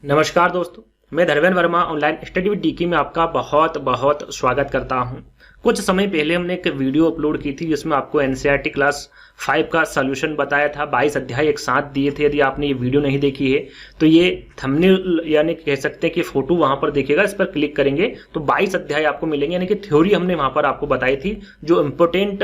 नमस्कार दोस्तों, मैं Dharmendra Verma online study with DK में आपका बहुत बहुत स्वागत करता हूं। कुछ समय पहले हमने एक वीडियो अपलोड की थी जिसमें आपको एनसीईआरटी क्लास 5 का सॉल्यूशन बताया था। 22 अध्याय एक साथ दिए थे। यदि आपने ये वीडियो नहीं देखी है तो ये थंबनेल यानी कह सकते हैं कि फोटो वहां पर देखिएगा, इस पर क्लिक करेंगे तो 22 अध्याय आपको मिलेंगे। यानी कि थ्योरी हमने वहां पर आपको बताई थी, जो इम्पोर्टेंट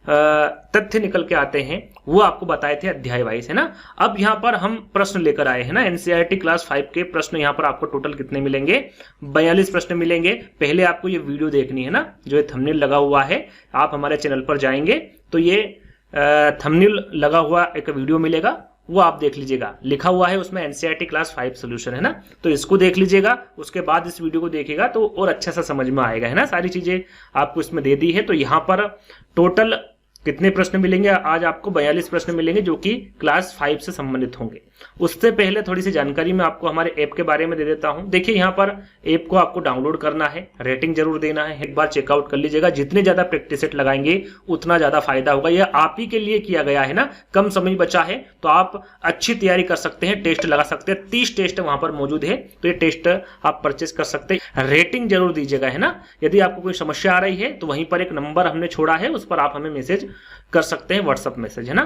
तथ्य निकल के आते हैं वो आपको बताए थे अध्याय वाइज, है ना। अब यहाँ पर हम प्रश्न लेकर आए हैं ना, एनसीईआरटी क्लास 5 के प्रश्न यहाँ पर आपको टोटल कितने मिलेंगे? 42 प्रश्न मिलेंगे। पहले आपको ये वीडियो देखनी है ना, जो ये थंबनेल लगा हुआ है। आप हमारे चैनल पर जाएंगे तो ये थंबनेल लगा हुआ एक वीडियो मिलेगा, वो आप देख लीजिएगा। लिखा हुआ है उसमें एनसीईआरटी क्लास 5 सॉल्यूशन, है ना। तो इसको देख लीजिएगा, उसके बाद इस वीडियो को देखिएगा तो और अच्छा सा समझ में आएगा, है ना। सारी चीजें आपको इसमें दे दी है। तो यहाँ पर टोटल कितने प्रश्न मिलेंगे? आज आपको 42 प्रश्न मिलेंगे जो कि क्लास 5 से संबंधित होंगे। उससे पहले थोड़ी सी जानकारी मैं आपको हमारे ऐप के बारे में दे देता हूं। देखिए, यहाँ पर ऐप को आपको डाउनलोड करना है, रेटिंग जरूर देना है, एक बार चेकआउट कर लीजिएगा। जितने ज्यादा प्रैक्टिस सेट लगाएंगे उतना ज्यादा फायदा होगा। यह आप ही के लिए किया गया है ना, कम समय बचा है तो आप अच्छी तैयारी कर सकते हैं, टेस्ट लगा सकते हैं। 30 टेस्ट वहां पर मौजूद है, तो ये टेस्ट आप परचेस कर सकते हैं। रेटिंग जरूर दीजिएगा, है ना। यदि आपको कोई समस्या आ रही है तो वहीं पर एक नंबर हमने छोड़ा है, उस पर आप हमें मैसेज कर सकते हैं, व्हाट्सएप मैसेज, है ना।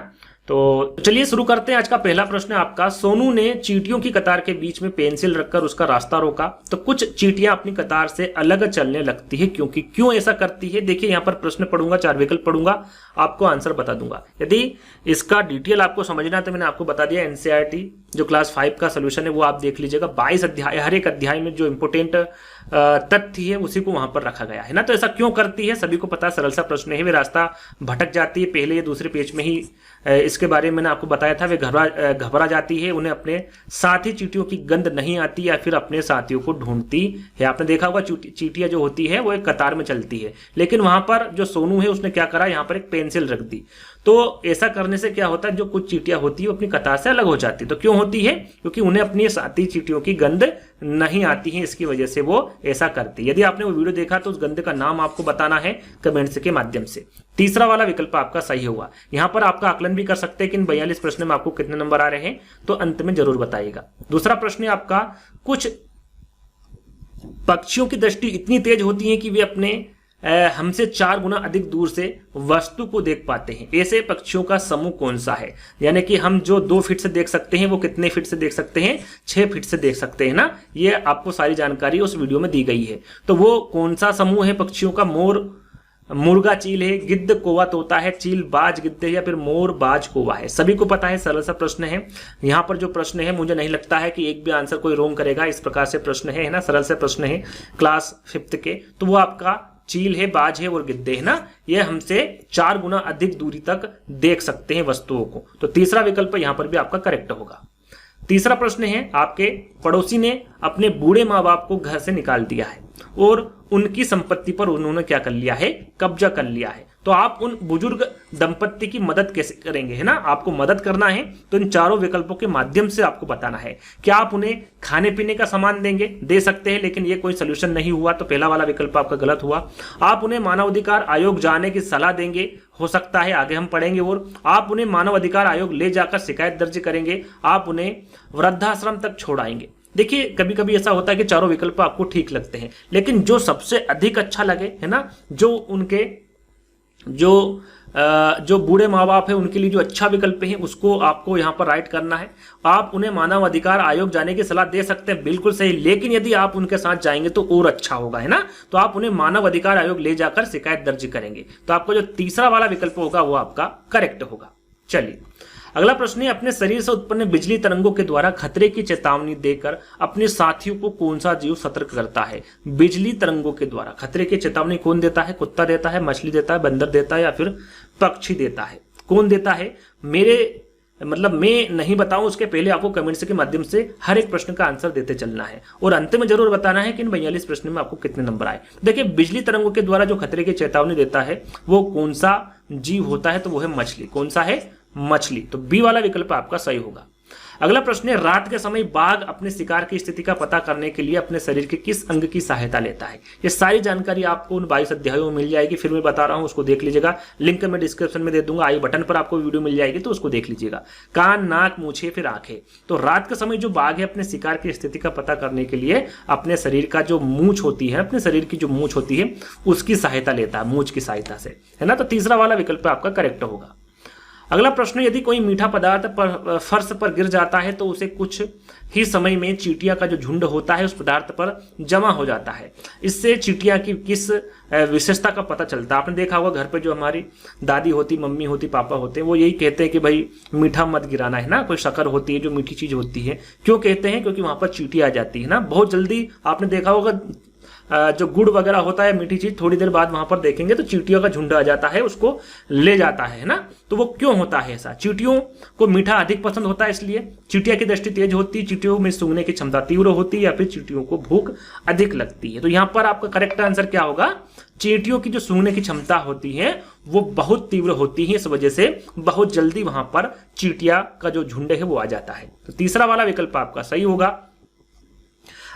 तो चलिए शुरू करते हैं। आज का पहला प्रश्न है आपका, सोनू ने चींटियों की कतार के बीच में पेंसिल रखकर उसका रास्ता रोका तो कुछ चींटियां अपनी कतार से अलग चलने लगती है, क्योंकि क्यों ऐसा करती है? देखिए, यहाँ पर प्रश्न पढ़ूंगा, 4 विकल्प पढ़ूंगा, आपको आंसर बता दूंगा। यदि इसका डिटेल आपको समझना है तो मैंने आपको बता दिया, एनसीईआरटी जो क्लास 5 का सोल्यूशन है वो आप देख लीजिएगा। 22 अध्याय, हर एक अध्याय में जो इंपोर्टेंट तथ्य है उसी को वहां पर रखा गया है ना। तो ऐसा क्यों करती है? सभी को पता है, सरल सा प्रश्न है। वे रास्ता भटक जाती है, पहले ये दूसरे पेज में ही इसके बारे में मैंने आपको बताया था। वे घबरा जाती है, उन्हें अपने साथी चींटियों की गंध नहीं आती या फिर अपने साथियों को ढूंढती है। आपने देखा होगा चींटियां जो होती है वो एक कतार में चलती है, लेकिन वहां पर जो सोनू है उसने क्या करा, यहाँ पर एक पेंसिल रख दी। तो ऐसा करने से क्या होता है, जो कुछ चींटियां होती है वो अपनी कतार से अलग हो जाती है। तो क्यों होती है? क्योंकि उन्हें अपनी साथी चींटियों की गंध नहीं आती है, इसकी वजह से वो ऐसा करती है। यदि आपने वो वीडियो देखा तो उस गंध का नाम आपको बताना है कमेंट्स के माध्यम से। तीसरा वाला विकल्प आपका सही होगा। यहां पर आपका आकलन भी कर सकते हैं कि इन 42 प्रश्न में आपको कितने नंबर आ रहे हैं, तो अंत में जरूर बताइएगा। दूसरा प्रश्न है आपका, कुछ पक्षियों की दृष्टि इतनी तेज होती है कि वे अपने हमसे 4 गुना अधिक दूर से वस्तु को देख पाते हैं। ऐसे पक्षियों का समूह कौन सा है? यानी कि हम जो 2 फीट से देख सकते हैं वो कितने फीट से देख सकते हैं? 6 फीट से देख सकते हैं ना। ये आपको सारी जानकारी उस वीडियो में दी गई है। तो वो कौन सा समूह है पक्षियों का? मोर, मुर्गा चील है, गिद्ध कौवा तोता है, चील बाज गिद्ध है, या फिर मोर बाज कौवा है? सभी को पता है, सरल सा प्रश्न है। यहाँ पर जो प्रश्न है मुझे नहीं लगता है कि एक भी आंसर कोई रोंग करेगा। इस प्रकार से प्रश्न है ना, सरल से प्रश्न है क्लास 5 के। तो वो आपका चील है, बाज है और गिद्ध है ना। ये हमसे 4 गुना अधिक दूरी तक देख सकते हैं वस्तुओं को। तो तीसरा विकल्प यहां पर भी आपका करेक्ट होगा। तीसरा प्रश्न है, आपके पड़ोसी ने अपने बूढ़े माँ बाप को घर से निकाल दिया है और उनकी संपत्ति पर उन्होंने क्या कर लिया है? कब्जा कर लिया है। तो आप उन बुजुर्ग दंपत्ति की मदद कैसे करेंगे, है ना। आपको मदद करना है तो इन चारों विकल्पों के माध्यम से आपको बताना है। क्या आप उन्हें खाने पीने का सामान देंगे? दे सकते हैं, लेकिन ये कोई सोल्यूशन नहीं हुआ, तो पहला वाला विकल्प आपका गलत हुआ। आप उन्हें मानवाधिकार आयोग जाने की सलाह देंगे? हो सकता है, आगे हम पढ़ेंगे। और आप उन्हें मानव अधिकार आयोग ले जाकर शिकायत दर्ज करेंगे? आप उन्हें वृद्धाश्रम तक छोड़ाएंगे? देखिए, कभी कभी ऐसा होता है कि चारों विकल्प आपको ठीक लगते हैं, लेकिन जो सबसे अधिक अच्छा लगे, है ना, जो उनके जो बूढ़े माँ बाप है उनके लिए जो अच्छा विकल्प है उसको आपको यहाँ पर राइट करना है। आप उन्हें मानव अधिकार आयोग जाने की सलाह दे सकते हैं, बिल्कुल सही, लेकिन यदि आप उनके साथ जाएंगे तो और अच्छा होगा, है ना। तो आप उन्हें मानव अधिकार आयोग ले जाकर शिकायत दर्ज करेंगे। तो आपको जो तीसरा वाला विकल्प होगा वो आपका करेक्ट होगा। चलिए, अगला प्रश्न है, अपने शरीर से उत्पन्न बिजली तरंगों के द्वारा खतरे की चेतावनी देकर अपने साथियों को कौन सा जीव सतर्क करता है? बिजली तरंगों के द्वारा खतरे की चेतावनी कौन देता है? कुत्ता देता है, मछली देता है, बंदर देता है, या फिर पक्षी देता है? कौन देता है? मैं नहीं बताऊं उसके पहले आपको कमेंट्स के माध्यम से हर एक प्रश्न का आंसर देते चलना है और अंत में जरूर बताना है कि इन 42 प्रश्न में आपको कितने नंबर आए। देखिए, बिजली तरंगों के द्वारा जो खतरे की चेतावनी देता है वो कौन सा जीव होता है? तो वो है मछली। कौन सा है? मछली। तो बी वाला विकल्प आपका सही होगा। अगला प्रश्न है, रात के समय बाघ अपने शिकार की स्थिति का पता करने के लिए अपने शरीर के किस अंग की सहायता लेता है? ये सारी जानकारी आपको उन 22 अध्यायों में मिल जाएगी। फिर मैं बता रहा हूं, उसको देख लीजिएगा। लिंक मैं डिस्क्रिप्शन में दे दूंगा, आई बटन पर आपको वीडियो मिल जाएगी, तो उसको देख लीजिएगा। कान, नाक, मूछें, फिर आंखें। तो रात के समय जो बाघ है अपने शिकार की स्थिति का पता करने के लिए अपने शरीर का जो मूंछ होती है, अपने शरीर की जो मूंछ होती है उसकी सहायता लेता है, मूंछ की सहायता से, है ना। तो तीसरा वाला विकल्प आपका करेक्ट होगा। अगला प्रश्न, यदि कोई मीठा पदार्थ पर फर्श पर गिर जाता है तो उसे कुछ ही समय में चींटियां का जो झुंड होता है उस पदार्थ पर जमा हो जाता है। इससे चींटियां की किस विशेषता का पता चलता है? आपने देखा होगा घर पे जो हमारी दादी होती, मम्मी होती, पापा होते हैं, वो यही कहते हैं कि भाई मीठा मत गिराना, है ना। कोई शक्कर होती है जो मीठी चीज होती है, क्यों कहते हैं? क्योंकि वहां पर चींटी आ जाती है ना बहुत जल्दी। आपने देखा होगा जो गुड़ वगैरह होता है, मीठी चीज, थोड़ी देर बाद वहां पर देखेंगे तो चींटियों का झुंड आ जाता है, उसको ले जाता है ना। तो वो क्यों होता है ऐसा? चींटियों को मीठा अधिक पसंद होता है, इसलिए चींटिया की दृष्टि तेज होती है, चींटियों में सूंघने की क्षमता तीव्र होती है, या फिर चींटियों को भूख अधिक लगती है। तो यहां पर आपका करेक्ट आंसर क्या होगा? चींटियों की जो सूंघने की क्षमता होती है वो बहुत तीव्र होती है, इस वजह से बहुत जल्दी वहां पर चींटिया का जो झुंड है वो आ जाता है। तो तीसरा वाला विकल्प आपका सही होगा।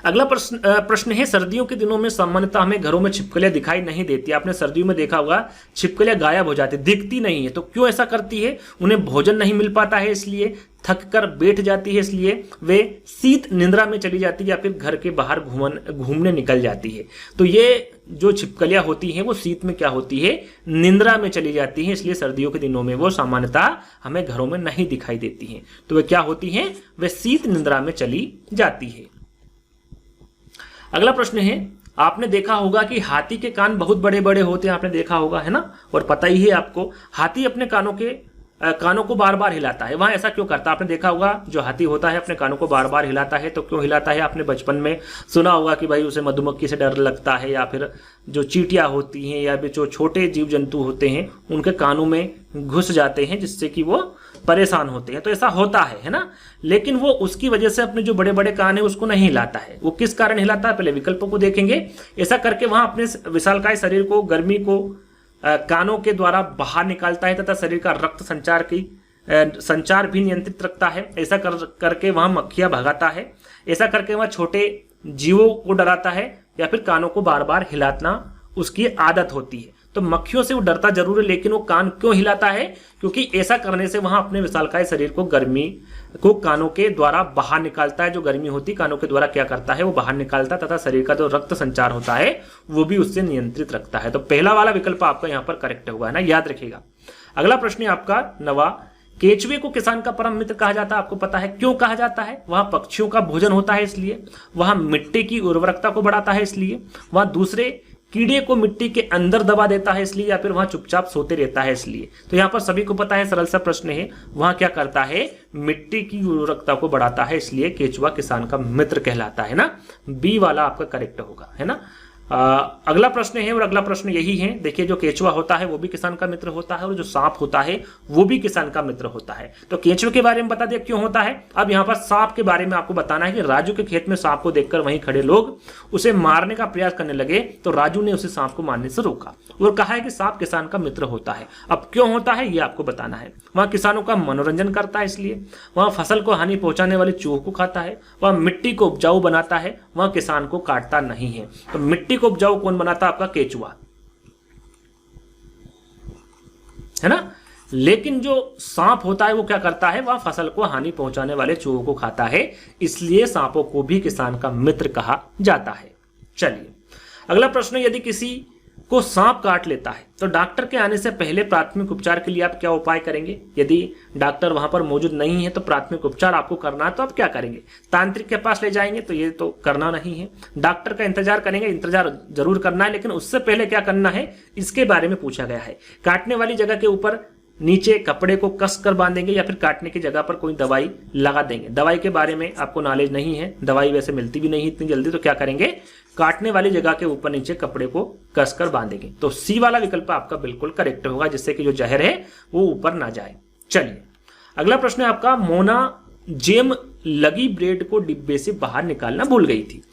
अगला प्रश्न है, सर्दियों के दिनों में सामान्यतः हमें घरों में छिपकलियां दिखाई नहीं देती। आपने सर्दियों में देखा होगा छिपकलियां गायब हो जाती, दिखती नहीं है। तो क्यों ऐसा करती है? उन्हें भोजन नहीं मिल पाता है, इसलिए थक कर बैठ जाती है, इसलिए वे शीत निद्रा में चली जाती है, या फिर घर के बाहर घूमने निकल जाती है। तो ये जो छिपकलियां होती हैं वो शीत में क्या होती है? निद्रा में चली जाती हैं, इसलिए सर्दियों के दिनों में वो सामान्यतः हमें घरों में नहीं दिखाई देती हैं। तो वे क्या होती हैं? वे शीत निद्रा में चली जाती है। अगला प्रश्न है, आपने देखा होगा कि हाथी के कान बहुत बड़े बड़े होते हैं, आपने देखा होगा, है ना। और पता ही है आपको, हाथी अपने कानों को बार बार हिलाता है। वहां ऐसा क्यों करता है? आपने देखा होगा जो हाथी होता है अपने कानों को बार बार हिलाता है। तो क्यों हिलाता है? आपने बचपन में सुना होगा कि भाई उसे मधुमक्खी से डर लगता है, या फिर जो चींटियां होती हैं, या फिर जो छोटे जीव जंतु होते हैं उनके कानों में घुस जाते हैं, जिससे कि वो परेशान होते हैं। तो ऐसा होता है ना। लेकिन वो उसकी वजह से अपने जो बड़े बड़े कान है उसको नहीं हिलाता है। वो किस कारण हिलाता है? पहले विकल्पों को देखेंगे। ऐसा करके वहां अपने विशालकाय शरीर को, गर्मी को कानों के द्वारा बाहर निकालता है, तथा शरीर का रक्त संचार भी नियंत्रित रखता है। ऐसा करके वहां मक्खियां भगाता है। ऐसा करके वहां छोटे जीवों को डराता है, या फिर कानों को बार बार हिलाना उसकी आदत होती है। तो मक्खियों से वो डरता जरूर है, लेकिन वो कान क्यों हिलाता है? क्योंकि ऐसा करने से वहां अपने विशालकाय शरीर को गर्मी को कानों के द्वारा बाहर निकालता है। जो गर्मी होती कानों के द्वारा क्या करता है? वो बाहर निकालता है, तथा शरीर का जो रक्त संचार होता है वो भी उससे नियंत्रित रखता है। तो पहला वाला विकल्प आपका यहाँ पर करेक्ट हुआ है ना, याद रखिएगा। अगला प्रश्न है आपका 9वां, केचुए को किसान का परम मित्र कहा जाता है। आपको पता है क्यों कहा जाता है? वहां पक्षियों का भोजन होता है इसलिए, वहां मिट्टी की उर्वरकता को बढ़ाता है इसलिए, वहां दूसरे कीड़े को मिट्टी के अंदर दबा देता है इसलिए, या फिर वहां चुपचाप सोते रहता है इसलिए। तो यहाँ पर सभी को पता है, सरल सा प्रश्न है। वहां क्या करता है? मिट्टी की उर्वरकता को बढ़ाता है, इसलिए केचुआ किसान का मित्र कहलाता है ना। बी वाला आपका करेक्ट होगा, है ना। अगला प्रश्न है, और अगला प्रश्न यही है। देखिए, जो केचुआ होता है वो भी किसान का मित्र होता है, और जो सांप होता है वो भी किसान का मित्र होता है। तो केचुए के बारे में बता दिया क्यों होता है। अब यहाँ पर सांप के बारे में आपको बताना है कि राजू के खेत में सांप को देखकर वहीं खड़े लोग उसे मारने का प्रयास करने लगे, तो राजू ने उसे सांप को मारने से रोका और कहा है कि सांप किसान का मित्र होता है। अब क्यों होता है ये आपको बताना है। वहां किसानों का मनोरंजन करता है इसलिए, वहां फसल को हानि पहुंचाने वाले चूहों को खाता है, वहां मिट्टी को उपजाऊ बनाता है, वहां किसान को काटता नहीं है। तो मिट्टी को उपजाऊ कौन बनाता? आपका केचुआ, है ना। लेकिन जो सांप होता है वो क्या करता है? वह फसल को हानि पहुंचाने वाले चूहों को खाता है, इसलिए सांपों को भी किसान का मित्र कहा जाता है। चलिए अगला प्रश्न, यदि किसी को सांप काट लेता है तो डॉक्टर के आने से पहले प्राथमिक उपचार के लिए आप क्या उपाय करेंगे? यदि डॉक्टर वहां पर मौजूद नहीं है तो प्राथमिक उपचार आपको करना है, तो आप क्या करेंगे? तांत्रिक के पास ले जाएंगे? तो ये तो करना नहीं है। डॉक्टर का इंतजार करेंगे? इंतजार जरूर करना है, लेकिन उससे पहले क्या करना है इसके बारे में पूछा गया है। काटने वाली जगह के ऊपर नीचे कपड़े को कस कर बांधेंगे, या फिर काटने की जगह पर कोई दवाई लगा देंगे? दवाई के बारे में आपको नॉलेज नहीं है, दवाई वैसे मिलती भी नहीं इतनी जल्दी, तो क्या करेंगे? काटने वाली जगह के ऊपर नीचे कपड़े को कस कर बांधेंगे। तो सी वाला विकल्प आपका बिल्कुल करेक्ट होगा, जिससे कि जो जहर है वो ऊपर ना जाए। चलिए अगला प्रश्न है आपका, मोना जेम लगी ब्रेड को डिब्बे से बाहर निकालना भूल गई थी।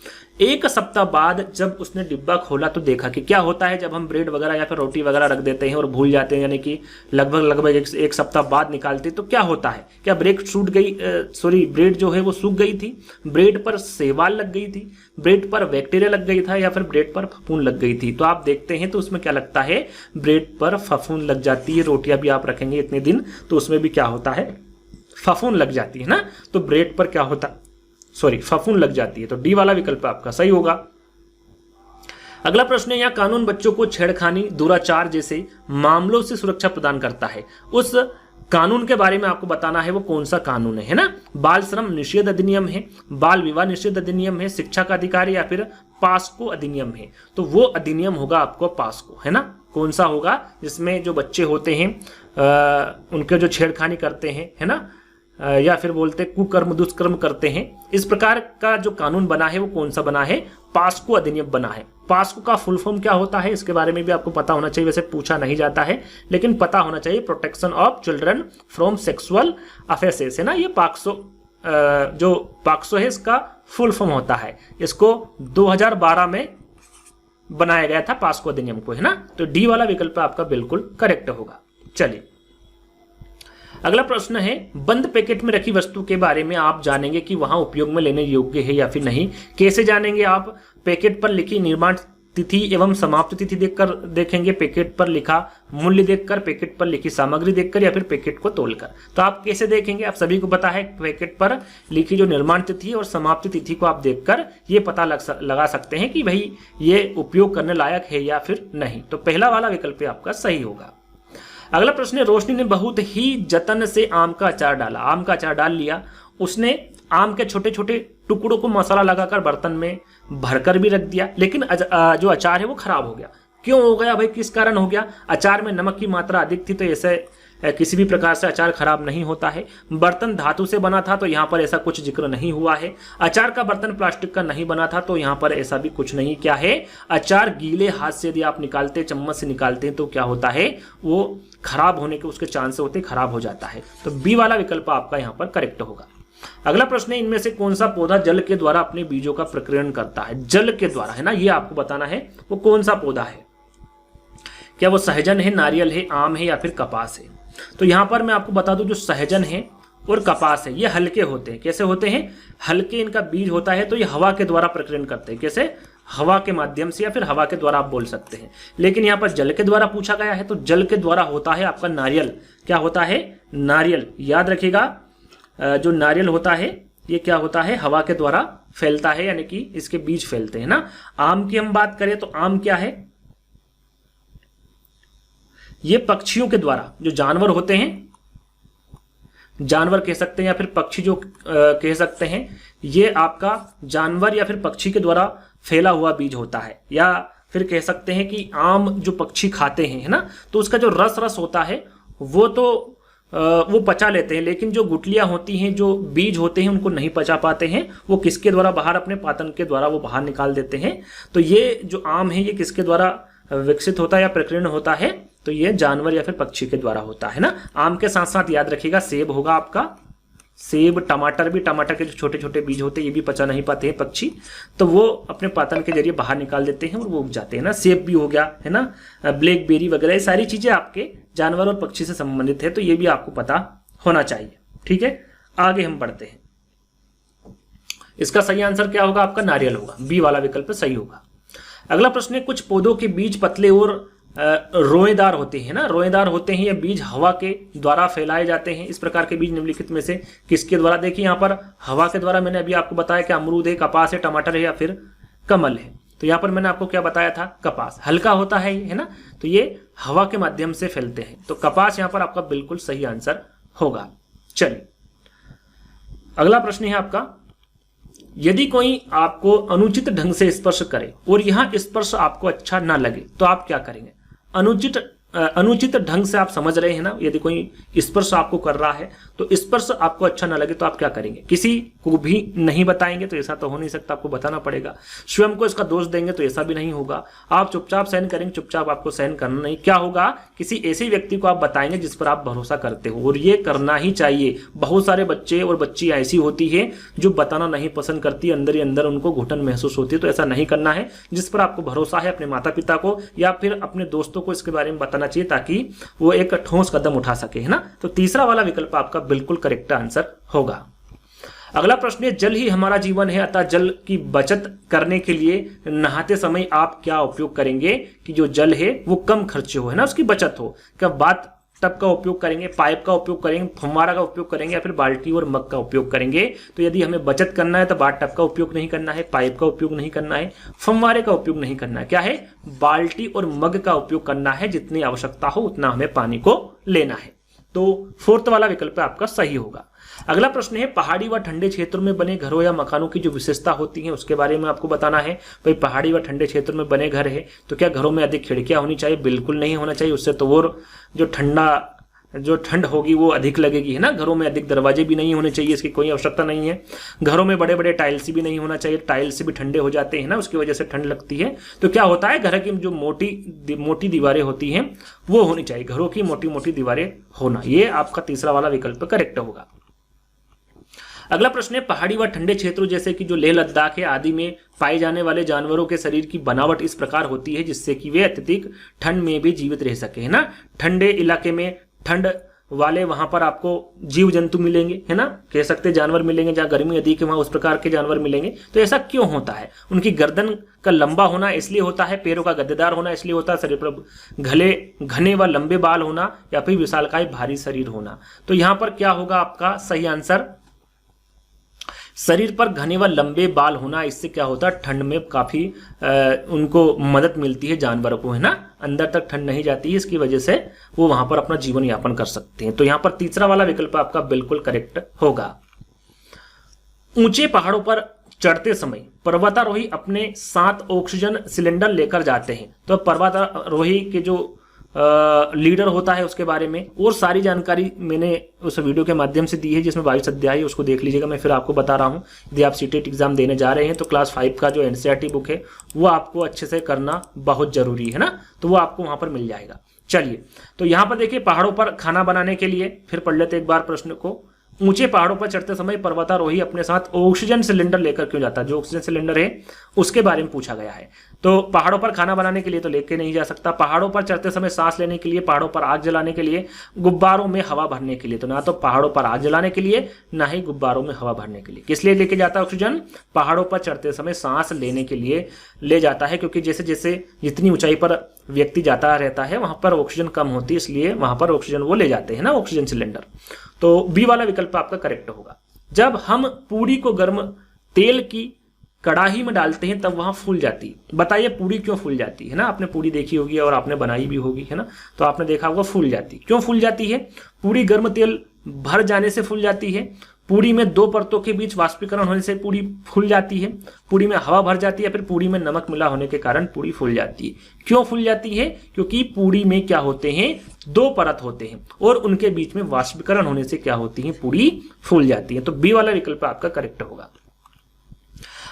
एक सप्ताह बाद जब उसने डिब्बा खोला तो देखा कि क्या होता है जब हम ब्रेड वगैरह या फिर रोटी वगैरह रख देते हैं और भूल जाते हैं, यानी कि लगभग एक सप्ताह बाद निकालते हैं, तो क्या होता है, क्या ब्रेड ब्रेड जो है वो सूख गई थी, ब्रेड पर शैवाल लग गई थी, ब्रेड पर बैक्टीरिया लग गई था, या फिर ब्रेड पर फफूंद लग गई थी। तो आप देखते हैं तो उसमें क्या लगता है, ब्रेड पर फफूंद लग जाती है। रोटियां भी आप रखेंगे इतने दिन तो उसमें भी क्या होता है, फफूंद लग जाती है ना, तो ब्रेड पर क्या होता, फफूंद लग जाती है। तो डी वाला विकल्प आपका सही होगा। अगला प्रश्न है, यहाँ कानून बच्चों को छेड़खानी, दुराचार जैसे मामलों से सुरक्षा प्रदान करता है। उस कानून के बारे में आपको बताना है वो कौन सा कानून है ना। बाल श्रम निषेध अधिनियम है, बाल विवाह निषेध अधिनियम है, शिक्षा का अधिकार या फिर पास्को अधिनियम है। तो वो अधिनियम होगा आपको पास्को, है ना। कौन सा होगा, जिसमें जो बच्चे होते हैं उनके जो छेड़खानी करते हैं, है ना, या फिर बोलते कुकर्म दुष्कर्म करते हैं, इस प्रकार का जो कानून बना है वो कौन सा बना है, पास्को अधिनियम बना है। पास्को का फुल फॉर्म क्या होता है, इसके बारे में भी आपको पता होना चाहिए। वैसे पूछा नहीं जाता है लेकिन पता होना चाहिए, protection of children from sexual offences, है ना। ये जो पाक्सो है इसका फुल फॉर्म होता है। इसको 2012 में बनाया गया था पास्को अधिनियम को, है ना। तो डी वाला विकल्प आपका बिल्कुल करेक्ट होगा। चलिए अगला प्रश्न है, बंद पैकेट में रखी वस्तु के बारे में आप जानेंगे कि वहां उपयोग में लेने योग्य है या फिर नहीं। कैसे जानेंगे आप, पैकेट पर लिखी निर्माण तिथि एवं समाप्त तिथि देखकर देखेंगे, पैकेट पर लिखा मूल्य देखकर, पैकेट पर लिखी सामग्री देखकर, या फिर पैकेट को तोलकर। तो आप कैसे देखेंगे, आप सभी को पता है पैकेट पर लिखी जो निर्माण तिथि और समाप्ति तिथि को आप देखकर ये पता लगा सकते हैं कि भाई ये उपयोग करने लायक है या फिर नहीं। तो पहला वाला विकल्प आपका सही होगा। अगला प्रश्न है, रोशनी ने बहुत ही जतन से आम का अचार डाला। आम का अचार डाल लिया उसने, आम के छोटे छोटे टुकड़ों को मसाला लगाकर बर्तन में भरकर भी रख दिया, लेकिन जो अचार है वो खराब हो गया। क्यों हो गया भाई, किस कारण हो गया, अचार में नमक की मात्रा अधिक थी तो ऐसे किसी भी प्रकार से अचार खराब नहीं होता है। बर्तन धातु से बना था तो यहाँ पर ऐसा कुछ जिक्र नहीं हुआ है। अचार का बर्तन प्लास्टिक का नहीं बना था तो यहाँ पर ऐसा भी कुछ नहीं। क्या है, अचार गीले हाथ से यदि आप निकालते, चम्मच से निकालते हैं तो क्या होता है, वो खराब होने के उसके चांस होते, खराब हो जाता है। तो बी वाला विकल्प आपका यहाँ पर करेक्ट होगा। अगला प्रश्न है, इनमें से कौन सा पौधा जल के द्वारा अपने बीजों का प्रकीर्णन करता है। जल के द्वारा, है ना, ये आपको बताना है वो कौन सा पौधा है। क्या वो सहजन है, नारियल है, आम है या फिर कपास है। तो यहां पर मैं आपको बता दूं, जो सहजन है और कपास है ये हल्के होते हैं। कैसे होते हैं, हल्के इनका बीज होता है तो ये हवा के द्वारा प्रकीर्णन करते हैं। कैसे, हवा के माध्यम से या फिर हवा के द्वारा आप बोल सकते हैं। लेकिन यहाँ पर जल के द्वारा पूछा गया है तो जल के द्वारा होता है आपका नारियल। क्या होता है, नारियल। याद रखिएगा, जो नारियल होता है ये क्या होता है, हवा के द्वारा फैलता है, यानी कि इसके बीज फैलते हैं ना। आम की हम बात करें तो आम क्या है, ये पक्षियों के द्वारा, जो जानवर होते हैं, जानवर कह सकते हैं या फिर पक्षी जो कह सकते हैं, ये आपका जानवर या फिर पक्षी के द्वारा फैला हुआ बीज होता है। या फिर कह सकते हैं कि आम जो पक्षी खाते हैं, है ना, तो उसका जो रस होता है वो तो वो पचा लेते हैं, लेकिन जो गुठलियां होती हैं, जो बीज होते हैं, उनको नहीं पचा पाते हैं। वो किसके द्वारा बाहर, अपने पातन के द्वारा वो बाहर निकाल देते हैं। तो ये जो आम है ये किसके द्वारा विकसित होता है या प्रकीर्णन होता है, तो ये जानवर या फिर पक्षी के द्वारा होता है ना। आम के साथ साथ याद रखिएगा सेब होगा आपका, सेब, टमाटर भी, टमाटर के जो छोटे छोटे बीज होते हैं ये भी पचा नहीं पाते हैं पक्षी, तो वो अपने पातन के जरिए बाहर निकाल देते हैं और वो उग जाते हैं ना। सेब भी हो गया, है ना, ब्लैकबेरी वगैरह, ये सारी चीजें आपके जानवर और पक्षी से संबंधित है, तो ये भी आपको पता होना चाहिए। ठीक है, आगे हम बढ़ते हैं। इसका सही आंसर क्या होगा आपका, नारियल होगा। बी वाला विकल्प सही होगा। अगला प्रश्न है, कुछ पौधों के बीज पतले और रोएदार होते हैं ना, रोएदार होते हैं। ये बीज हवा के द्वारा फैलाए जाते हैं। इस प्रकार के बीज निम्नलिखित में से किसके द्वारा, देखिए यहाँ पर हवा के द्वारा मैंने अभी आपको बताया कि अमरूद है, कपास है, टमाटर है या फिर कमल है। तो यहाँ पर मैंने आपको क्या बताया था, कपास हल्का होता है ना, तो ये हवा के माध्यम से फैलते हैं। तो कपास यहाँ पर आपका बिल्कुल सही आंसर होगा। चलिए अगला प्रश्न है आपका, यदि कोई आपको अनुचित ढंग से स्पर्श करे और यहां स्पर्श आपको अच्छा ना लगे तो आप क्या करेंगे। अनुचित अनुचित ढंग से आप समझ रहे हैं ना, यदि कोई स्पर्श आपको कर रहा है तो स्पर्श आपको अच्छा ना लगे तो आप क्या करेंगे, किसी को भी नहीं बताएंगे, तो ऐसा तो हो नहीं सकता, आपको बताना पड़ेगा। स्वयं को इसका दोष देंगे तो ऐसा भी नहीं होगा, आप चुपचाप सहन करेंगे, चुपचाप आपको सहन करना नहीं, क्या होगा, किसी ऐसे व्यक्ति को आप बताएंगे जिस पर आप भरोसा करते हो, और ये करना ही चाहिए। बहुत सारे बच्चे और बच्ची ऐसी होती है जो बताना नहीं पसंद करती, अंदर ही अंदर उनको घुटन महसूस होती है, तो ऐसा नहीं करना है। जिस पर आपको भरोसा है, अपने माता पिता को या फिर अपने दोस्तों को इसके बारे में बताना चाहिए, ताकि वो एक ठोस कदम उठा सके, है ना। तो तीसरा वाला विकल्प आपका बिल्कुल करेक्ट आंसर होगा। अगला प्रश्न है, जल ही हमारा जीवन है, अतः जल की बचत करने के लिए नहाते समय आप क्या उपयोग करेंगे कि जो जल है वो कम खर्च हो, है ना, उसकी बचत हो। क्या बात टब का उपयोग करेंगे, पाइप का उपयोग करेंगे, फव्वारा का उपयोग करेंगे, या फिर बाल्टी और मग का उपयोग करेंगे। तो यदि हमें बचत करना है तो बाथ टब का उपयोग नहीं करना है, पाइप का उपयोग नहीं करना है, फव्वारे का उपयोग नहीं करना है, क्या है, बाल्टी और मग का उपयोग करना है। जितनी आवश्यकता हो उतना हमें पानी को लेना है। तो फोर्थ वाला विकल्प आपका सही होगा। अगला प्रश्न है, पहाड़ी व ठंडे क्षेत्रों में बने घरों या मकानों की जो विशेषता होती है उसके बारे में आपको बताना है। भाई पहाड़ी व ठंडे क्षेत्रों में बने घर है तो क्या घरों में अधिक खिड़कियां होनी चाहिए? बिल्कुल नहीं होना चाहिए, उससे तो वो जो ठंड होगी वो अधिक लगेगी, है ना। घरों में अधिक दरवाजे भी नहीं होने चाहिए, इसकी कोई आवश्यकता नहीं है। घरों में बड़े बड़े टाइल्स भी नहीं होना चाहिए, टाइल्स से भी ठंडे हो जाते हैं ना, उसकी वजह से ठंड लगती है। तो क्या होता है, घर की जो मोटी दीवारें होती हैं वो होनी चाहिए, घरों की मोटी मोटी दीवारें होना। ये आपका तीसरा वाला विकल्प करेक्ट होगा। अगला प्रश्न है, पहाड़ी व ठंडे क्षेत्रों जैसे कि जो लेह लद्दाख है आदि में पाए जाने वाले जानवरों के शरीर की बनावट इस प्रकार होती है जिससे कि वे अत्यधिक ठंड में भी जीवित रह सके, है ना। ठंडे इलाके में ठंड वाले वहां पर आपको जीव जंतु मिलेंगे, है ना, कह सकते जानवर मिलेंगे, जहां गर्मी अधिक है वहां उस प्रकार के जानवर मिलेंगे। तो ऐसा क्यों होता है? उनकी गर्दन का लंबा होना इसलिए होता है, पैरों का गद्देदार होना इसलिए होता है, शरीर पर घने व लंबे बाल होना, या फिर विशालकाय भारी शरीर होना। तो यहां पर क्या होगा आपका सही आंसर, शरीर पर घने व लंबे बाल होना। इससे क्या होता है, ठंड में काफी उनको मदद मिलती है जानवरों को, है ना, अंदर तक ठंड नहीं जाती है, इसकी वजह से वो वहां पर अपना जीवन यापन कर सकते हैं। तो यहां पर तीसरा वाला विकल्प आपका बिल्कुल करेक्ट होगा। ऊंचे पहाड़ों पर चढ़ते समय पर्वतारोही अपने साथ ऑक्सीजन सिलेंडर लेकर जाते हैं। तो पर्वतारोही के जो लीडर होता है उसके बारे में और सारी जानकारी मैंने उस वीडियो के माध्यम से दी है, जिसमें 22 अध्याय है, उसको देख लीजिएगा। मैं फिर आपको बता रहा हूं, यदि आप सीटेट एग्जाम देने जा रहे हैं तो क्लास 5 का जो एनसीईआरटी बुक है वो आपको अच्छे से करना बहुत जरूरी है ना, तो वो आपको वहां पर मिल जाएगा। चलिए, तो यहां पर देखिए, पहाड़ों पर खाना बनाने के लिए, फिर पढ़ लेते एक बार प्रश्न को, ऊंचे पहाड़ों पर चढ़ते समय पर्वतारोही अपने साथ ऑक्सीजन सिलेंडर लेकर क्यों जाता है? जो ऑक्सीजन सिलेंडर है उसके बारे में पूछा गया है। तो पहाड़ों पर खाना बनाने के लिए तो लेके नहीं जा सकता, पहाड़ों पर चढ़ते समय सांस लेने के लिए, पहाड़ों पर आग जलाने के लिए, गुब्बारों में हवा भरने के लिए। तो ना तो पहाड़ों पर आग जलाने के लिए, ना ही गुब्बारों में हवा भरने के लिए। किस लिए लेके जाता है ऑक्सीजन? पहाड़ों पर चढ़ते समय सांस लेने के लिए ले जाता है, क्योंकि जैसे जैसे जितनी ऊंचाई पर व्यक्ति जाता रहता है वहां पर ऑक्सीजन कम होती है, इसलिए वहां पर ऑक्सीजन वो ले जाते हैं ना, ऑक्सीजन सिलेंडर। तो बी वाला विकल्प आपका करेक्ट होगा। जब हम पूरी को गर्म तेल की कड़ाही में डालते हैं तब वहां फूल जाती है। बताइए पूरी क्यों फूल जाती है ना, आपने पूरी देखी होगी और आपने बनाई भी होगी, है ना, तो आपने देखा होगा फूल जाती है। क्यों फूल जाती है? पूरी गर्म तेल भर जाने से फूल जाती है, पूरी में दो परतों के बीच वाष्पीकरण होने से पूरी फूल जाती है, पूरी में हवा भर जाती है, फिर पूरी में नमक मिला होने के कारण पूरी फूल जाती है। क्यों फूल जाती है? क्योंकि पूरी में क्या होते हैं, दो परत होते हैं और उनके बीच में वाष्पीकरण होने से क्या होती है, पूरी फूल जाती है। तो बी वाला विकल्प आपका करेक्ट होगा।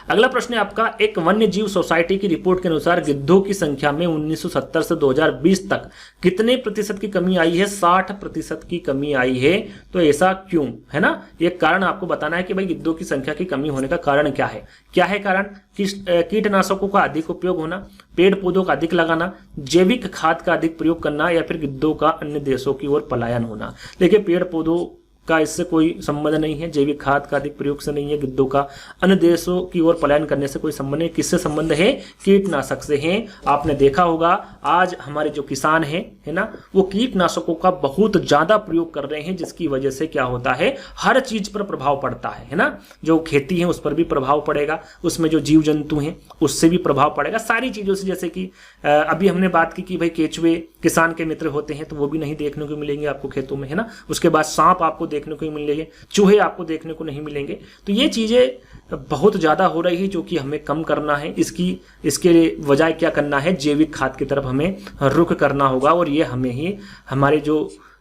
अगला प्रश्न है आपका, एक वन्य जीव सोसाइटी की रिपोर्ट के अनुसार गिद्धों की संख्या में 1970 से 2020 तक कितने प्रतिशत की कमी आई है? 60% की कमी आई है। तो ऐसा क्यों, है ना, ये कारण आपको बताना है कि भाई गिद्धों की संख्या की कमी होने का कारण क्या है। क्या है कारण? कीटनाशकों का अधिक उपयोग होना, पेड़ पौधों का अधिक लगाना, जैविक खाद का अधिक प्रयोग करना, या फिर गिद्धों का अन्य देशों की ओर पलायन होना। देखिए, पेड़ पौधों का इससे कोई संबंध नहीं है, जैविक खाद का अधिक प्रयोग से नहीं है, गिद्धों का अन्य देशों की ओर पलायन करने से कोई संबंध नहीं। किससे संबंध है? कीटनाशक से है। आपने देखा होगा आज हमारे जो किसान हैं, है ना, वो कीटनाशकों का बहुत ज्यादा प्रयोग कर रहे हैं, जिसकी वजह से क्या होता है, हर चीज पर प्रभाव पड़ता है ना। जो खेती है उस पर भी प्रभाव पड़ेगा, उसमें जो जीव जंतु हैं उससे भी प्रभाव पड़ेगा, सारी चीजों से। जैसे कि अभी हमने बात की कि भाई केचुए किसान के मित्र होते हैं, तो वो भी नहीं देखने को मिलेंगे आपको खेतों में, है ना। उसके बाद सांप आपको देखने को मिलेंगे, चूहे आपको देखने को नहीं मिलेंगे। तो ये चीज़ें बहुत ज़्यादा हो रही है जो कि हमें कम करना है। इसके वजह क्या करना है, जैविक खाद की तरफ हमें रुख करना होगा। और ये हमें ही हमारे जो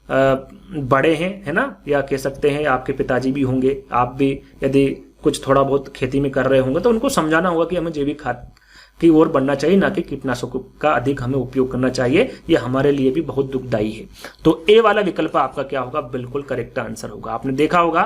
बड़े हैं, है ना, या कह सकते हैं आपके पिताजी भी होंगे, आप भी यदि कुछ थोड़ा बहुत खेती में कर रहे होंगे तो उनको समझाना होगा कि हमें जैविक खाद की ओर बढ़ना चाहिए, ना कि कीटनाशकों का अधिक हमें उपयोग करना चाहिए। ये हमारे लिए भी बहुत दुखदायी है। तो ए वाला विकल्प आपका क्या होगा, बिल्कुल करेक्ट आंसर होगा। आपने देखा होगा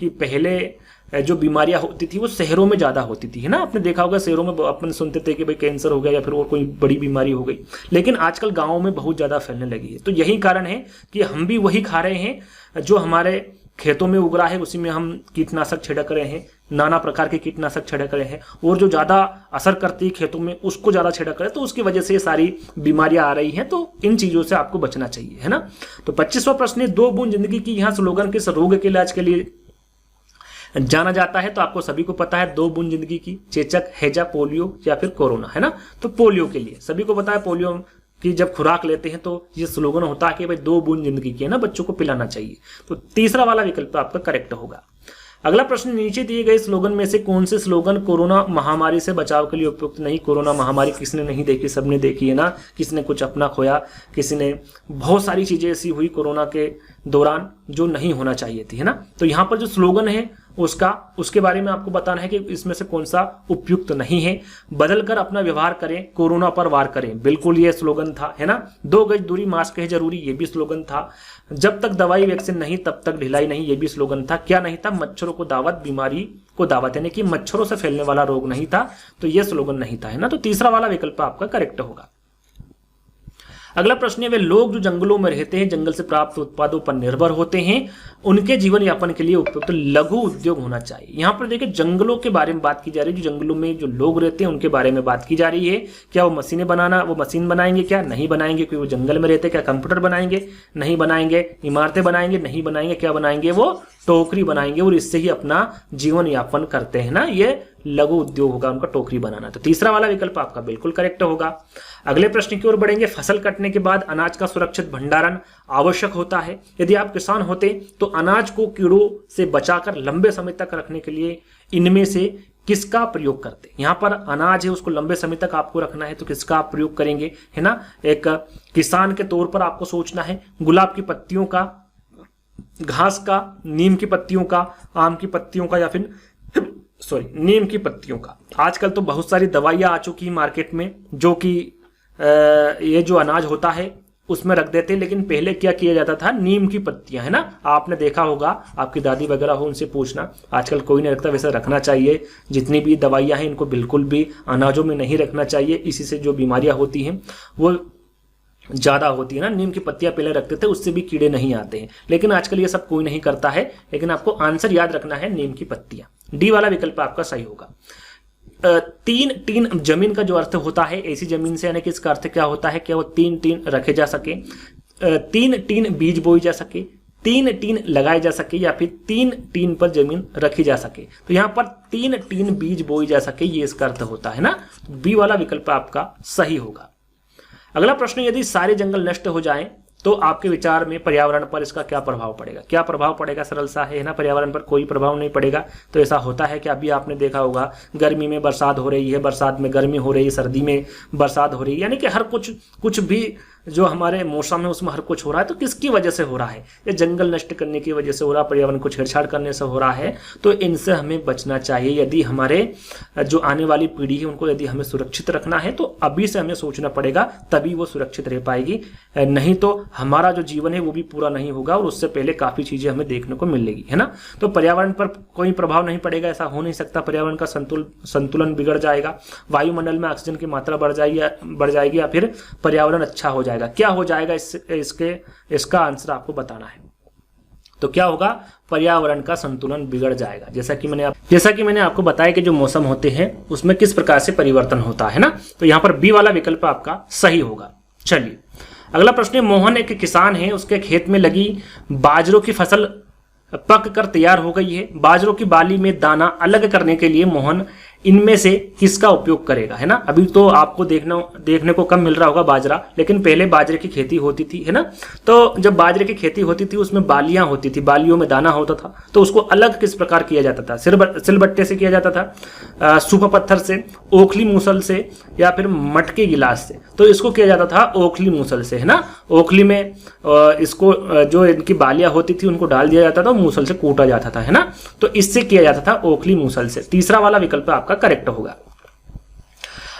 कि पहले जो बीमारियां होती थी वो शहरों में ज्यादा होती थी, है ना। आपने देखा होगा शहरों में अपन सुनते थे कि भाई कैंसर हो गया या फिर और कोई बड़ी बीमारी हो गई, लेकिन आजकल गाँवों में बहुत ज्यादा फैलने लगी है। तो यही कारण है कि हम भी वही खा रहे हैं जो हमारे खेतों में उग रहा है, उसी में हम कीटनाशक छिड़क रहे हैं, नाना प्रकार के कीटनाशक छिड़क रहे हैं, और जो ज्यादा असर करती है खेतों में उसको ज्यादा छिड़क रहे हैं। तो उसकी वजह से ये सारी बीमारियां आ रही हैं। तो इन चीजों से आपको बचना चाहिए, है ना। तो 25वां प्रश्न है, 2 बूंद जिंदगी की यहाँ स्लोगन किस रोग के इलाज के लिए जाना जाता है। तो आपको सभी को पता है 2 बूंद जिंदगी की, चेचक, हैजा, पोलियो या फिर कोरोना, है ना। तो पोलियो के लिए सभी को पता है, पोलियो की जब खुराक लेते हैं तो ये स्लोगन होता है कि भाई 2 बूंद जिंदगी की, है ना, बच्चों को पिलाना चाहिए। तो तीसरा वाला विकल्प आपका करेक्ट होगा। अगला प्रश्न, नीचे दिए गए स्लोगन में से कौन से स्लोगन कोरोना महामारी से बचाव के लिए उपयुक्त नहीं। कोरोना महामारी किसने नहीं देखी, सबने देखी, है ना। किसने कुछ अपना खोया, किसी ने, बहुत सारी चीजें ऐसी हुई कोरोना के दौरान जो नहीं होना चाहिए थी, है ना। तो यहाँ पर जो स्लोगन है उसके बारे में आपको बताना है कि इसमें से कौन सा उपयुक्त नहीं है। बदलकर अपना व्यवहार करें, कोरोना पर वार करें, बिल्कुल ये स्लोगन था, है ना। 2 गज दूरी, मास्क है जरूरी, ये भी स्लोगन था। जब तक दवाई वैक्सीन नहीं तब तक ढिलाई नहीं, ये भी स्लोगन था। क्या नहीं था, मच्छरों को दावत, बीमारी को दावत, यानी कि मच्छरों से फैलने वाला रोग नहीं था, तो ये स्लोगन नहीं था, है ना। तो तीसरा वाला विकल्प आपका करेक्ट होगा। अगला प्रश्न है, वे लोग जो जंगलों में रहते हैं, जंगल से प्राप्त उत्पादों पर निर्भर होते हैं, उनके जीवन यापन के लिए उपयुक्त लघु उद्योग होना चाहिए। यहाँ पर देखिए जंगलों के बारे में बात की जा रही है, जो जंगलों में जो लोग रहते हैं उनके बारे में बात की जा रही है। क्या वो मशीन बनाएंगे, क्या नहीं बनाएंगे, क्योंकि वो जंगल में रहते हैं। क्या कंप्यूटर बनाएंगे, नहीं बनाएंगे। इमारतें बनाएंगे, नहीं बनाएंगे। क्या बनाएंगे, वो टोकरी बनाएंगे और इससे ही अपना जीवन यापन करते हैं ना। ये लघु उद्योग होगा उनका, टोकरी बनाना। तो तीसरा वाला विकल्प आपका बिल्कुल करेक्ट होगा। अगले प्रश्न की ओर बढ़ेंगे, फसल कटने के बाद अनाज का सुरक्षित भंडारण आवश्यक होता है। यदि आप किसान होते तो अनाज को कीड़ों से बचाकर लंबे समय तक रखने के लिए इनमें से किसका प्रयोग करते। यहाँ पर अनाज है उसको लंबे समय तक आपको रखना है, तो किसका आप प्रयोग करेंगे, है ना। एक किसान के तौर पर आपको सोचना है, गुलाब की पत्तियों का, घास का, नीम की पत्तियों का, आम की पत्तियों का, या फिर नीम की पत्तियों का। आजकल तो बहुत सारी दवाइयां आ चुकी हैं मार्केट में जो कि ये जो अनाज होता है उसमें रख देते हैं, लेकिन पहले क्या किया जाता था, नीम की पत्तियां, है ना। आपने देखा होगा, आपकी दादी वगैरह हो उनसे पूछना, आजकल कोई नहीं रखता। वैसे रखना चाहिए, जितनी भी दवाइयां हैं इनको बिल्कुल भी अनाजों में नहीं रखना चाहिए। इसी से जो बीमारियां होती हैं वो ज्यादा होती है ना। नीम की पत्तियां पहले रखते थे, उससे भी कीड़े नहीं आते हैं, लेकिन आजकल ये सब कोई नहीं करता है। लेकिन आपको आंसर याद रखना है, नीम की पत्तियां। डी वाला विकल्प आपका सही होगा। 3 जमीन का जो अर्थ होता है, ऐसी जमीन से, यानी कि इसका अर्थ क्या होता है, क्या वो 3 रखे जा सके, 3 बीज बोई जा सके, 3 लगाए जा सके, या फिर 3 पर जमीन रखी जा सके। तो यहाँ पर 3 बीज बोई जा सके, ये इसका अर्थ होता है ना। बी वाला विकल्प आपका सही होगा। अगला प्रश्न, यदि सारे जंगल नष्ट हो जाएं तो आपके विचार में पर्यावरण पर इसका क्या प्रभाव पड़ेगा। क्या प्रभाव पड़ेगा, सरल सा है ना। पर्यावरण पर कोई प्रभाव नहीं पड़ेगा। तो ऐसा होता है कि अभी आपने देखा होगा, गर्मी में बरसात हो रही है, बरसात में गर्मी हो रही है, सर्दी में बरसात हो रही है, यानी कि हर कुछ भी जो हमारे मौसम है उसमें हर कुछ हो रहा है। तो किसकी वजह से हो रहा है, ये जंगल नष्ट करने की वजह से हो रहा है, पर्यावरण को छेड़छाड़ करने से हो रहा है। तो इनसे हमें बचना चाहिए। यदि हमारे जो आने वाली पीढ़ी है उनको यदि हमें सुरक्षित रखना है तो अभी से हमें सोचना पड़ेगा, तभी वो सुरक्षित रह पाएगी। नहीं तो हमारा जो जीवन है वो भी पूरा नहीं होगा और उससे पहले काफी चीजें हमें देखने को मिलेगी, है ना। तो पर्यावरण पर कोई प्रभाव नहीं पड़ेगा, ऐसा हो नहीं सकता। पर्यावरण का संतुलन बिगड़ जाएगा, वायुमंडल में ऑक्सीजन की मात्रा बढ़ जाएगी या फिर पर्यावरण अच्छा हो जाएगा। क्या हो जाएगा, इसका आंसर आपको बताना है। तो क्या होगा, पर्यावरण का संतुलन बिगड़ जाएगा। जैसा कि मैंने आपको बताया कि जो मौसम होते हैं उसमें किस प्रकार से परिवर्तन होता है ना। तो यहां पर बी वाला विकल्प आपका सही होगा। चलिए अगला प्रश्न है, मोहन एक किसान है, उसके खेत में लगी बाजरों की फसल पक कर तैयार हो गई है। बाजरों की बाली में दाना अलग करने के लिए मोहन इनमें से किसका उपयोग करेगा, है ना। अभी तो आपको देखने को कम मिल रहा होगा बाजरा, लेकिन पहले बाजरे की खेती होती थी, है ना। तो जब बाजरे की खेती होती थी उसमें बालियां होती थी, बालियों में दाना होता था, तो उसको अलग किस प्रकार किया जाता था, सिलबट्टे से किया जाता था, सूपा पत्थर से, ओखली मूसल से, या फिर मटके गिलास से। तो इसको किया जाता था ओखली मूसल से, है ना। ओखली में इसको जो इनकी बालियां होती थी उनको डाल दिया जाता था, मूसल से कूटा जाता था, है ना। तो इससे किया जाता था ओखली मूसल से। तीसरा वाला विकल्प आपका करेक्ट होगा।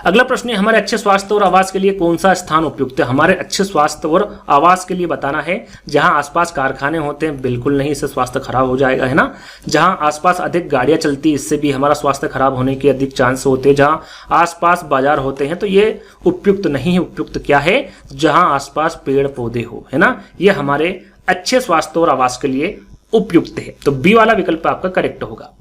अगला प्रश्न है, हमारे अच्छे स्वास्थ्य और आवास के लिए कौन सा स्थान उपयुक्त है। हमारे अच्छे स्वास्थ्य और आवास के लिए बताना है, जहां आसपास कारखाने होते हैं बिल्कुल नहीं, इससे स्वास्थ्य खराब हो जाएगा, है ना। जहां आसपास अधिक गाड़ियां चलती है इससे भी हमारा स्वास्थ्य खराब होने के अधिक चांस होते हैं। जहां आसपास बाजार होते हैं तो ये उपयुक्त नहीं है। उपयुक्त क्या है, जहां आसपास पेड़ पौधे हो, है ना। ये हमारे अच्छे स्वास्थ्य और आवास के लिए उपयुक्त है। तो बी वाला विकल्प आपका करेक्ट होगा।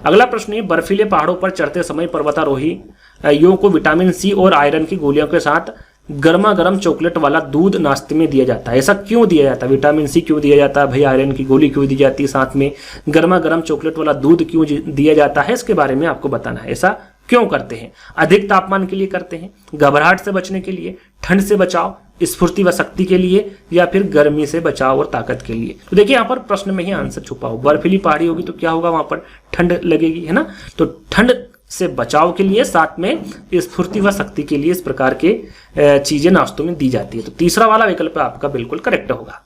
अगला प्रश्न है, बर्फीले पहाड़ों पर चढ़ते समय पर्वतारोही यों को विटामिन सी और आयरन की गोलियों के साथ गर्मा गर्म चॉकलेट वाला दूध नाश्ते में दिया जाता है। ऐसा क्यों दिया जाता है, विटामिन सी क्यों दिया जाता है भाई, आयरन की गोली क्यों दी जाती है, साथ में गर्मा गर्म चॉकलेट वाला दूध क्यों दिया जाता है, इसके बारे में आपको बताना है। ऐसा क्यों करते हैं, अधिक तापमान के लिए करते हैं, घबराहट से बचने के लिए, ठंड से बचाव, स्फूर्ति व शक्ति के लिए, या फिर गर्मी से बचाव और ताकत के लिए। तो देखिए यहाँ पर प्रश्न में ही आंसर छुपा हो। बर्फीली पहाड़ी होगी तो क्या होगा, वहां पर ठंड लगेगी, है ना। तो ठंड से बचाव के लिए, साथ में स्फूर्ति व शक्ति के लिए इस प्रकार के चीजें नाश्तों में दी जाती है। तो तीसरा वाला विकल्प आपका बिल्कुल करेक्ट होगा।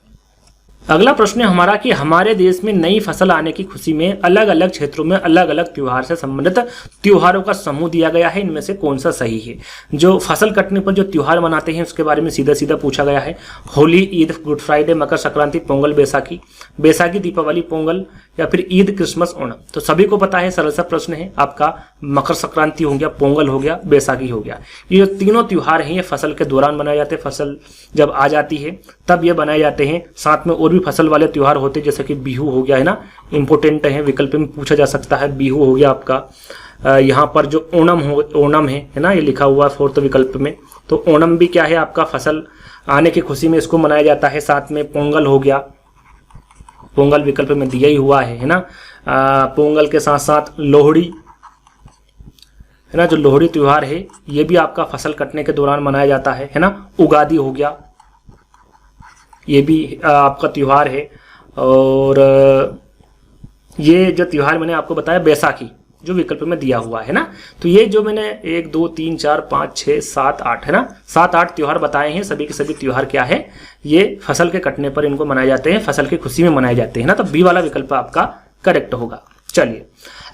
अगला प्रश्न है हमारा कि हमारे देश में नई फसल आने की खुशी में अलग अलग क्षेत्रों में अलग अलग त्योहार से संबंधित त्योहारों का समूह दिया गया है, इनमें से कौन सा सही है। जो फसल कटने पर जो त्योहार मनाते हैं उसके बारे में सीधा सीधा पूछा गया है। होली, ईद, गुड फ्राइडे, मकर संक्रांति, पोंगल, बैसाखी, बैसाखी, दीपावली, पोंगल, या फिर ईद, क्रिसमस, ओणम। तो सभी को पता है, सरल सा प्रश्न है आपका। मकर संक्रांति हो गया, पोंगल हो गया, बैसाखी हो गया। ये तीनों त्योहार हैं, ये फसल के दौरान मनाए जाते हैं। फसल जब आ जाती है तब ये बनाए जाते हैं। साथ में और भी फसल वाले त्योहार होते हैं, जैसे कि बिहू हो गया, है ना। इंपोर्टेंट है, विकल्प में पूछा जा सकता है। बिहू हो गया आपका। यहाँ पर जो ओणम है ना, ये लिखा हुआ है फोर्थ विकल्प में। तो ओणम भी क्या है आपका, फसल आने की खुशी में इसको मनाया जाता है। साथ में पोंगल हो गया, पोंगल विकल्प में दिया ही हुआ है ना। पोंगल के साथ साथ लोहड़ी, है ना, जो लोहड़ी त्योहार है ये भी आपका फसल कटने के दौरान मनाया जाता है ना। उगादी हो गया, ये भी आपका त्योहार है। और ये जो त्योहार मैंने आपको बताया बैसाखी, जो विकल्प में दिया हुआ है ना। तो ये जो मैंने 1 2 3 4 5 6 7 8 है ना, 7-8 त्योहार बताए हैं। सभी के सभी त्योहार क्या है, ये फसल के कटने पर इनको मनाए जाते हैं, फसल की खुशी में मनाए जाते हैं ना। तो बी वाला विकल्प आपका करेक्ट होगा। चलिए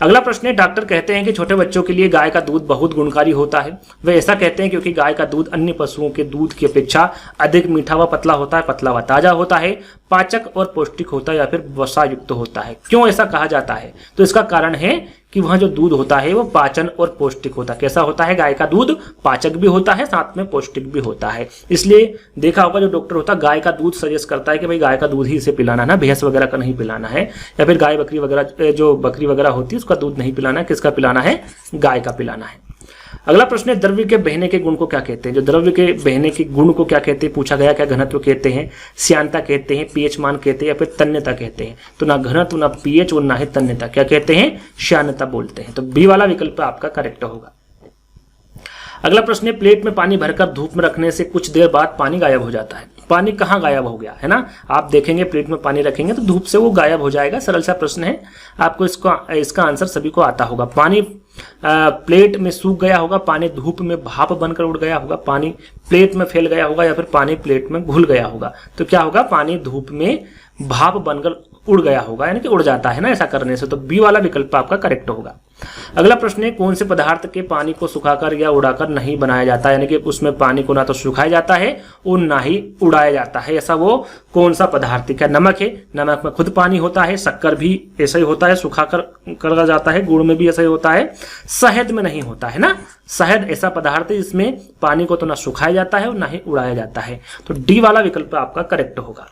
अगला प्रश्न है, डॉक्टर कहते हैं कि छोटे बच्चों के लिए गाय का दूध बहुत गुणकारी होता है। वे ऐसा कहते हैं क्योंकि गाय का दूध अन्य पशुओं के दूध की अपेक्षा अधिक मीठा व पतला होता है, पतला व ताजा होता है, पाचक और पौष्टिक होता है, या फिर वसा युक्त होता है। क्यों ऐसा कहा जाता है, तो इसका कारण है कि वहाँ जो दूध होता है वो पाचन और पौष्टिक होता है। कैसा होता है, गाय का दूध पाचक भी होता है, साथ में पौष्टिक भी होता है। इसलिए देखा होगा जो डॉक्टर होता है गाय का दूध सजेस्ट करता है कि भाई गाय का दूध ही इसे पिलाना ना, भैंस वगैरह का नहीं पिलाना है, या फिर गाय बकरी वगैरह, जो बकरी वगैरह होती है उसका दूध नहीं पिलाना है, किसका पिलाना है, गाय का पिलाना है। अगला प्रश्न है, द्रव्य के बहने के गुण को क्या कहते हैं। जो द्रव्य के बहने के गुण को क्या कहते हैं पूछा गया, क्या घनत्व कहते हैं, श्यानता कहते हैं, पीएच मान कहते हैं, या फिर तन्यता कहते हैं। तो ना घनत्व, ना पीएच और ना ही तन्यता, क्या कहते हैं, श्यानता बोलते हैं। तो बी वाला विकल्प आपका करेक्ट होगा। अगला प्रश्न है, प्लेट में पानी भरकर धूप में रखने से कुछ देर बाद पानी गायब हो जाता है। पानी कहाँ गायब हो गया, है ना। आप देखेंगे प्लेट में पानी रखेंगे तो धूप से वो गायब हो जाएगा। सरल सा प्रश्न है, आपको इसका आंसर सभी को आता होगा। पानी प्लेट में सूख गया होगा, पानी धूप में भाप बनकर उड़ गया होगा, पानी प्लेट में फैल गया होगा, या फिर पानी प्लेट में घुल गया होगा। तो क्या होगा, पानी धूप में भाप बनकर उड़ गया होगा, यानी कि उड़ जाता है ना ऐसा करने से। तो बी वाला विकल्प आपका करेक्ट होगा। अगला प्रश्न है, कौन से पदार्थ के पानी को सुखाकर या उड़ाकर नहीं बनाया जाता, यानी कि उसमें पानी को ना तो सुखाया जाता है और ना ही उड़ाया जाता है। ऐसा वो कौन सा पदार्थ है, क्या नमक है, नमक में खुद पानी होता है, शक्कर भी ऐसा ही होता है, सुखाकर करा जाता है, गुड़ में भी ऐसा ही होता है, शहद में नहीं होता है ना। शहद ऐसा पदार्थ है जिसमें पानी को तो ना सुखाया जाता है और ना ही उड़ाया जाता है। तो डी वाला विकल्प आपका करेक्ट होगा।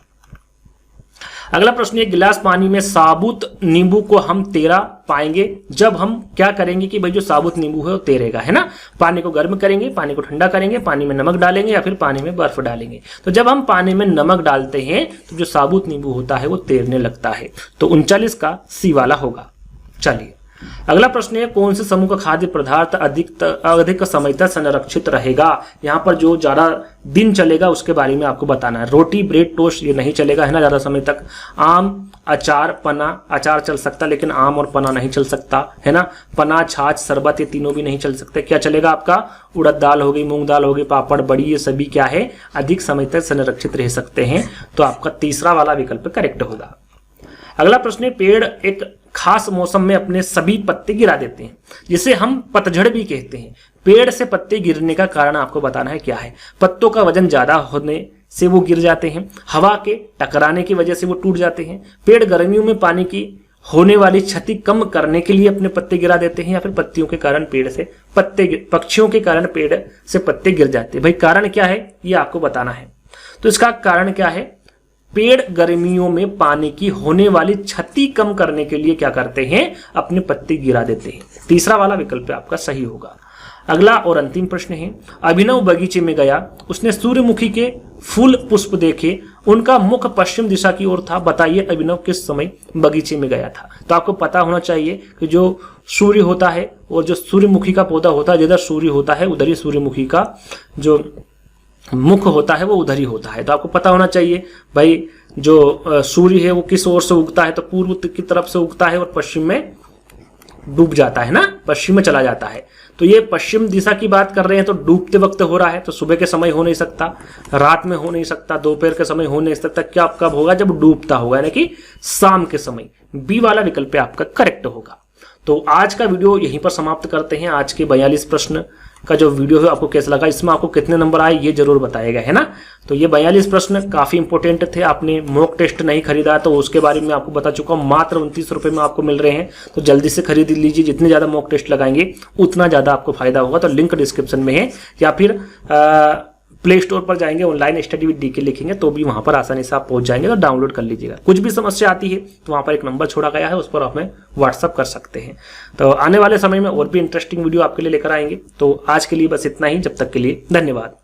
अगला प्रश्न है, गिलास पानी में साबुत नींबू को हम तैरा पाएंगे जब हम क्या करेंगे कि भाई जो साबुत नींबू है वो तैरेगा, है ना। पानी को गर्म करेंगे, पानी को ठंडा करेंगे, पानी में नमक डालेंगे, या फिर पानी में बर्फ डालेंगे। तो जब हम पानी में नमक डालते हैं तो जो साबुत नींबू होता है वो तैरने लगता है। तो 39 का सी वाला होगा। चलिए अगला प्रश्न है, कौन से समूह का खाद्य पदार्थ अधिक समय तक संरक्षित रहेगा। यहाँ पर जो ज्यादा दिन चलेगा उसके बारे में आपको बताना है। रोटी, ब्रेड, टोस्ट ये नहीं चलेगा है ना ज्यादा समय तक। आम, अचार, पना, अचार चल सकता लेकिन आम और पना नहीं चल सकता है ना। पना, छाछ, शरबत ये तीनों भी नहीं चल सकते। क्या चलेगा आपका, उड़द दाल हो गई, मूंग दाल हो गई, पापड़, बड़ी, ये सभी क्या है अधिक समय तक संरक्षित रह सकते हैं। तो आपका तीसरा वाला विकल्प करेक्ट होगा। अगला प्रश्न है, पेड़ एक खास मौसम में अपने सभी पत्ते गिरा देते हैं जिसे हम पतझड़ भी कहते हैं। पेड़ से पत्ते गिरने का कारण आपको बताना है क्या है। पत्तों का वजन ज्यादा होने से वो गिर जाते हैं, हवा के टकराने की वजह से वो टूट जाते हैं, पेड़ गर्मियों में पानी की होने वाली क्षति कम करने के लिए अपने पत्ते गिरा देते हैं, या फिर पत्तियों के कारण पेड़ से पक्षियों के कारण पेड़ से पत्ते गिर जाते हैं। भाई कारण क्या है ये आपको बताना है। तो इसका कारण क्या है, पेड़ गर्मियों में पानी की होने वाली क्षति कम करने के लिए क्या करते हैं, अपने पत्ते गिरा देते हैं। तीसरा वाला विकल्प आपका सही होगा। अगला और अंतिम प्रश्न है, अभिनव बगीचे में गया, उसने सूर्यमुखी के फूल पुष्प देखे, उनका मुख पश्चिम दिशा की ओर था, बताइए अभिनव किस समय बगीचे में गया था। तो आपको पता होना चाहिए कि जो सूर्य होता है और जो सूर्यमुखी का पौधा होता है, जिधर सूर्य होता है उधर ही सूर्यमुखी का जो मुख होता है वो उधर ही होता है। तो आपको पता होना चाहिए भाई जो सूर्य है वो किस ओर से उगता है, तो पूर्व की तरफ से उगता है और पश्चिम में डूब जाता है ना, पश्चिम में चला जाता है। तो ये पश्चिम दिशा की बात कर रहे हैं, तो डूबते वक्त हो रहा है, तो सुबह के समय हो नहीं सकता, रात में हो नहीं सकता, दोपहर के समय हो नहीं सकता। क्या कब होगा, जब डूबता होगा, यानी कि शाम के समय। बी वाला विकल्प आपका करेक्ट होगा। तो आज का वीडियो यहीं पर समाप्त करते हैं। आज के 42 प्रश्न का जो वीडियो है आपको कैसा लगा, इसमें आपको कितने नंबर आए ये जरूर बताएगा है ना। तो ये 42 प्रश्न काफी इंपॉर्टेंट थे। आपने मॉक टेस्ट नहीं खरीदा तो उसके बारे में आपको बता चुका हूं, मात्र 29 रुपए में आपको मिल रहे हैं। तो जल्दी से खरीद लीजिए, जितने ज्यादा मॉक टेस्ट लगाएंगे उतना ज्यादा आपको फायदा होगा। तो लिंक डिस्क्रिप्शन में है, या फिर प्ले स्टोर पर जाएंगे, ऑनलाइन स्टडी विद डीके लिखेंगे तो भी वहां पर आसानी से आप पहुंच जाएंगे, तो डाउनलोड कर लीजिएगा। कुछ भी समस्या आती है तो वहां पर एक नंबर छोड़ा गया है, उस पर आप हमें व्हाट्सअप कर सकते हैं। तो आने वाले समय में और भी इंटरेस्टिंग वीडियो आपके लिए लेकर आएंगे। तो आज के लिए बस इतना ही, जब तक के लिए धन्यवाद।